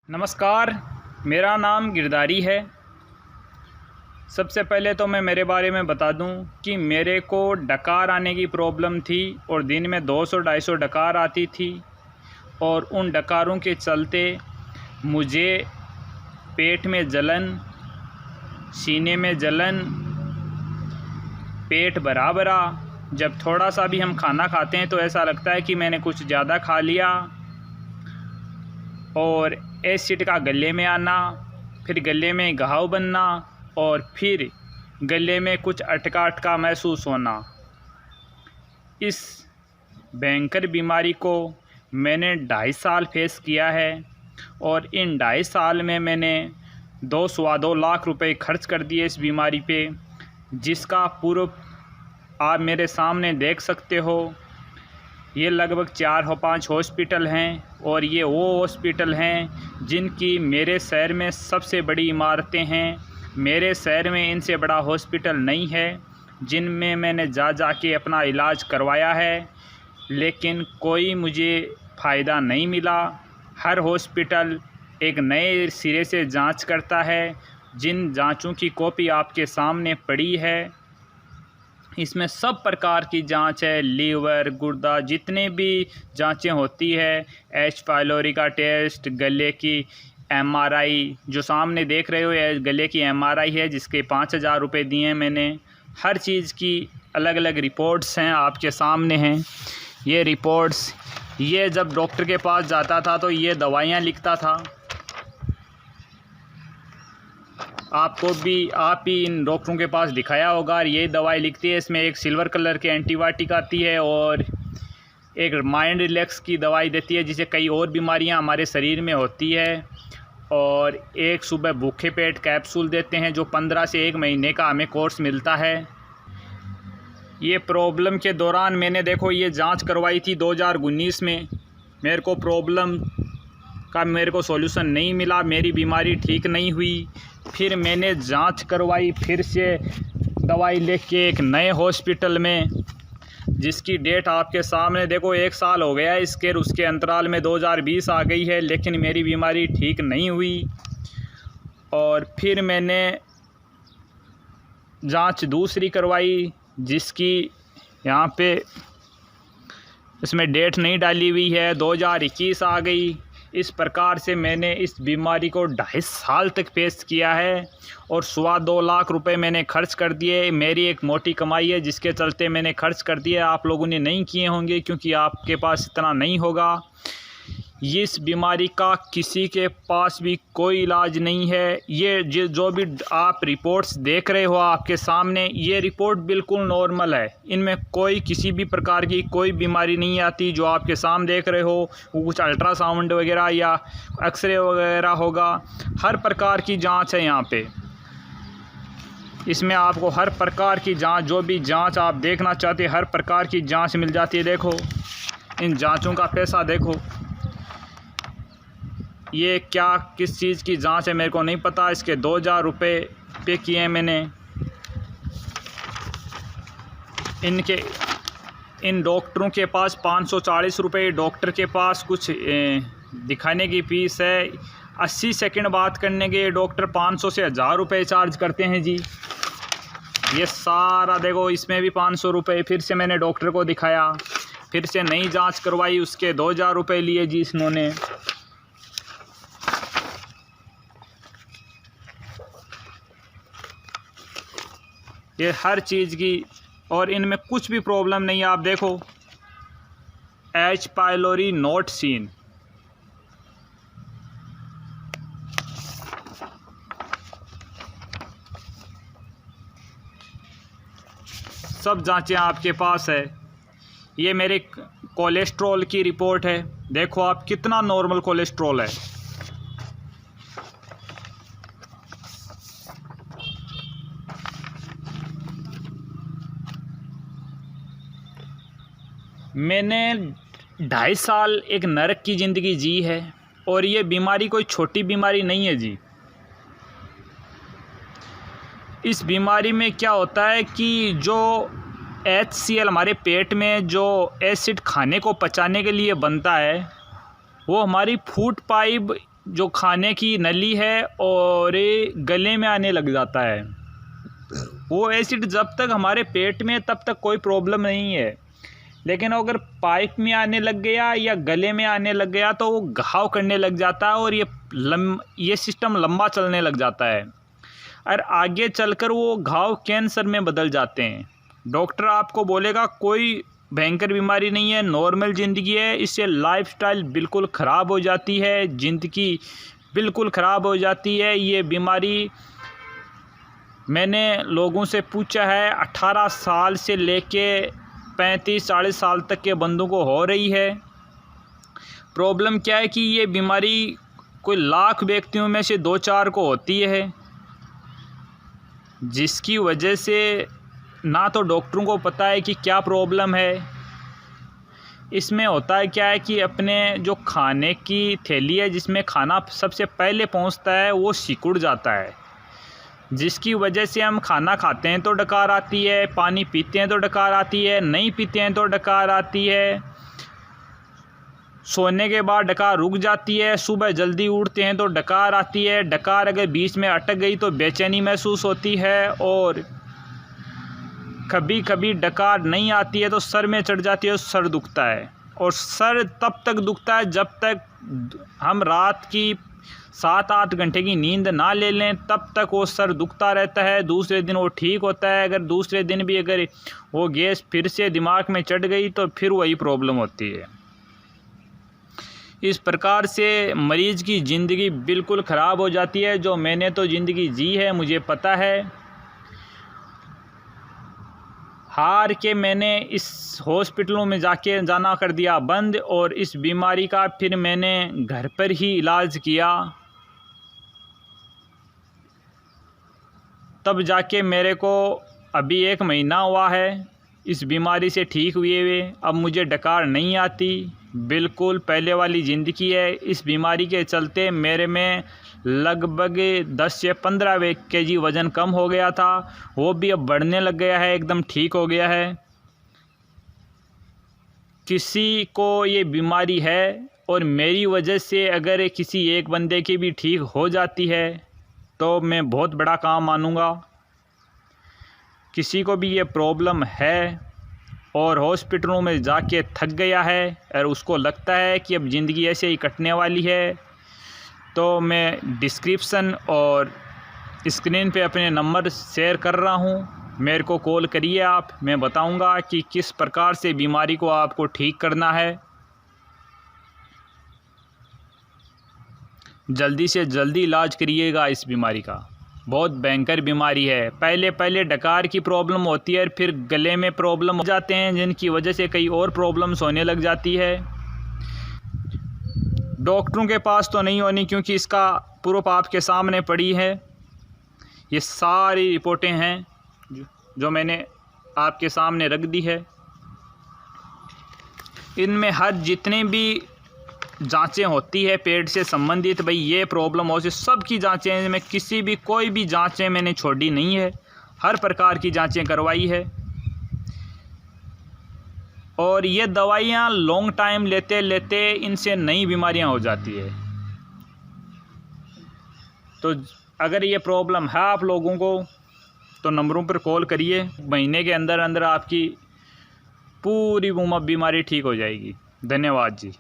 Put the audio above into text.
नमस्कार, मेरा नाम गिरधारी है। सबसे पहले तो मैं मेरे बारे में बता दूं कि मेरे को डकार आने की प्रॉब्लम थी और दिन में 200-250 डकार आती थी और उन डकारों के चलते मुझे पेट में जलन, सीने में जलन, पेट भरा भरा। जब थोड़ा सा भी हम खाना खाते हैं तो ऐसा लगता है कि मैंने कुछ ज़्यादा खा लिया। और एसिड का गले में आना, फिर गले में घाव बनना और फिर गले में कुछ अटका अटका महसूस होना। इस भयंकर बीमारी को मैंने 2.5 साल फेस किया है और इन 2.5 साल में मैंने 2 लाख रुपए खर्च कर दिए इस बीमारी पे, जिसका पूर्व आप मेरे सामने देख सकते हो। ये लगभग 4-5 हॉस्पिटल हैं और ये वो हॉस्पिटल हैं जिनकी मेरे शहर में सबसे बड़ी इमारतें हैं। मेरे शहर में इनसे बड़ा हॉस्पिटल नहीं है जिनमें मैंने जा के अपना इलाज करवाया है, लेकिन कोई मुझे फ़ायदा नहीं मिला। हर हॉस्पिटल एक नए सिरे से जांच करता है। जिन जांचों की कॉपी आपके सामने पड़ी है, इसमें सब प्रकार की जांच है, लीवर, गुर्दा, जितने भी जांचें होती है, एच पाइलोरी का टेस्ट, गले की एमआरआई जो सामने देख रहे हो, ये गले की एमआरआई है जिसके 5,000 रुपये दिए हैं मैंने। हर चीज़ की अलग अलग रिपोर्ट्स हैं, आपके सामने हैं ये रिपोर्ट्स। ये जब डॉक्टर के पास जाता था तो ये दवाइयाँ लिखता था। आप ही इन डॉक्टरों के पास दिखाया होगा। ये दवाई लिखती है, इसमें एक सिल्वर कलर की एंटीबायोटिक आती है और एक माइंड रिलैक्स की दवाई देती है, जिसे कई और बीमारियां हमारे शरीर में होती है। और एक सुबह भूखे पेट कैप्सूल देते हैं जो 15 से 1 महीने का हमें कोर्स मिलता है। ये प्रॉब्लम के दौरान मैंने देखो ये जांच करवाई थी 2019 में। मेरे को प्रॉब्लम का सॉल्यूशन नहीं मिला, मेरी बीमारी ठीक नहीं हुई। फिर मैंने जांच करवाई, फिर से दवाई लेके एक नए हॉस्पिटल में, जिसकी डेट आपके सामने देखो 1 साल हो गया इसके। उसके अंतराल में 2020 आ गई है, लेकिन मेरी बीमारी ठीक नहीं हुई। और फिर मैंने जांच दूसरी करवाई, जिसकी यहाँ पे इसमें डेट नहीं डाली हुई है, 2021 आ गई। इस प्रकार से मैंने इस बीमारी को 2.5 साल तक फेस किया है और 2.25 लाख रुपए मैंने खर्च कर दिए। मेरी एक मोटी कमाई है जिसके चलते मैंने खर्च कर दिए। आप लोगों ने नहीं किए होंगे क्योंकि आपके पास इतना नहीं होगा। इस बीमारी का किसी के पास भी कोई इलाज नहीं है। ये जो भी आप रिपोर्ट्स देख रहे हो आपके सामने, ये रिपोर्ट बिल्कुल नॉर्मल है। इनमें कोई किसी भी प्रकार की कोई बीमारी नहीं आती। जो आपके सामने देख रहे हो वो कुछ अल्ट्रासाउंड वगैरह या एक्सरे वगैरह होगा। हर प्रकार की जांच है यहाँ पे। इसमें आपको हर प्रकार की जांच, जो भी जांच आप देखना चाहते हैं, हर प्रकार की जांच मिल जाती है। देखो इन जांचों का पैसा देखो, ये क्या किस चीज़ की जांच है मेरे को नहीं पता। इसके 2,000 रुपये पे किए हैं मैंने। इन डॉक्टरों के पास 540 रुपये, डॉक्टर के पास कुछ दिखाने की फ़ीस है। 80 सेकंड बात करने के डॉक्टर 500 से 1,000 रुपये चार्ज करते हैं जी। ये सारा देखो, इसमें भी 500 रुपये। फिर से मैंने डॉक्टर को दिखाया, फिर से नई जांच करवाई, उसके 2,000 रुपये लिए जी इन्होंने। ये हर चीज़ की, और इनमें कुछ भी प्रॉब्लम नहीं है। आप देखो एच पाइलोरी नॉट सीन। सब जांचें आपके पास है। ये मेरे कोलेस्ट्रॉल की रिपोर्ट है, देखो आप कितना नॉर्मल कोलेस्ट्रॉल है। मैंने 2.5 साल एक नरक की ज़िंदगी जी है और ये बीमारी कोई छोटी बीमारी नहीं है जी। इस बीमारी में क्या होता है कि जो HCl हमारे पेट में जो एसिड खाने को पचाने के लिए बनता है, वो हमारी फूड पाइप जो खाने की नली है और गले में आने लग जाता है। वो एसिड जब तक हमारे पेट में तब तक कोई प्रॉब्लम नहीं है, लेकिन अगर पाइप में आने लग गया या गले में आने लग गया तो वो घाव करने लग जाता है और ये सिस्टम लंबा चलने लग जाता है और आगे चलकर वो घाव कैंसर में बदल जाते हैं। डॉक्टर आपको बोलेगा कोई भयंकर बीमारी नहीं है, नॉर्मल ज़िंदगी है, इससे लाइफस्टाइल बिल्कुल ख़राब हो जाती है, ज़िंदगी बिल्कुल ख़राब हो जाती है। ये बीमारी मैंने लोगों से पूछा है, 18 साल से लेके 35-40 साल तक के बंदों को हो रही है। प्रॉब्लम क्या है कि ये बीमारी कोई लाख व्यक्तियों में से 2-4 को होती है, जिसकी वजह से ना तो डॉक्टरों को पता है कि क्या प्रॉब्लम है। इसमें होता है क्या है कि अपने जो खाने की थैली है जिसमें खाना सबसे पहले पहुंचता है वो सिकुड़ जाता है, जिसकी वजह से हम खाना खाते हैं तो डकार आती है, पानी पीते हैं तो डकार आती है, नहीं पीते हैं तो डकार आती है, सोने के बाद डकार रुक जाती है, सुबह जल्दी उठते हैं तो डकार आती है, डकार अगर बीच में अटक गई तो बेचैनी महसूस होती है, और कभी कभी डकार नहीं आती है तो सर में चढ़ जाती है, सर दुखता है। और सर तब तक दुखता है जब तक हम रात की 7-8 घंटे की नींद ना ले लें, तब तक वो सर दुखता रहता है। दूसरे दिन वो ठीक होता है। अगर दूसरे दिन भी अगर वो गैस फिर से दिमाग में चढ़ गई तो फिर वही प्रॉब्लम होती है। इस प्रकार से मरीज़ की ज़िंदगी बिल्कुल ख़राब हो जाती है। जो मैंने तो ज़िंदगी जी है, मुझे पता है। हार के मैंने इस हॉस्पिटलों में जाना कर दिया बंद, और इस बीमारी का फिर मैंने घर पर ही इलाज किया। तब जाके मेरे को अभी 1 महीना हुआ है इस बीमारी से ठीक हुए हुए। अब मुझे डकार नहीं आती, बिल्कुल पहले वाली ज़िंदगी है। इस बीमारी के चलते मेरे में लगभग 10 से 15 kg वज़न कम हो गया था, वो भी अब बढ़ने लग गया है, एकदम ठीक हो गया है। किसी को ये बीमारी है और मेरी वजह से अगर किसी एक बंदे की भी ठीक हो जाती है तो मैं बहुत बड़ा काम मानूँगा। किसी को भी ये प्रॉब्लम है और हॉस्पिटलों में जाके थक गया है और उसको लगता है कि अब ज़िंदगी ऐसे ही कटने वाली है, तो मैं डिस्क्रिप्शन और स्क्रीन पे अपने नंबर शेयर कर रहा हूँ, मेरे को कॉल करिए आप। मैं बताऊँगा कि किस प्रकार से बीमारी को आपको ठीक करना है। जल्दी से जल्दी इलाज करिएगा इस बीमारी का, बहुत भयंकर बीमारी है। पहले डकार की प्रॉब्लम होती है, फिर गले में प्रॉब्लम हो जाते हैं, जिनकी वजह से कई और प्रॉब्लम्स होने लग जाती है। डॉक्टरों के पास तो नहीं होनी, क्योंकि इसका प्रूफ आपके सामने पड़ी है। ये सारी रिपोर्टें हैं जो मैंने आपके सामने रख दी है। इनमें हर जितने भी जांचें होती है पेट से संबंधित, भाई ये प्रॉब्लम हो, सब की जांचें, इनमें किसी भी कोई भी जांचें मैंने छोड़ी नहीं है, हर प्रकार की जांचें करवाई है। और ये दवाइयाँ लॉन्ग टाइम लेते लेते इनसे नई बीमारियां हो जाती है। तो अगर ये प्रॉब्लम है आप लोगों को तो नंबरों पर कॉल करिए, महीने के अंदर अंदर आपकी पूरी बीमारी ठीक हो जाएगी। धन्यवाद जी।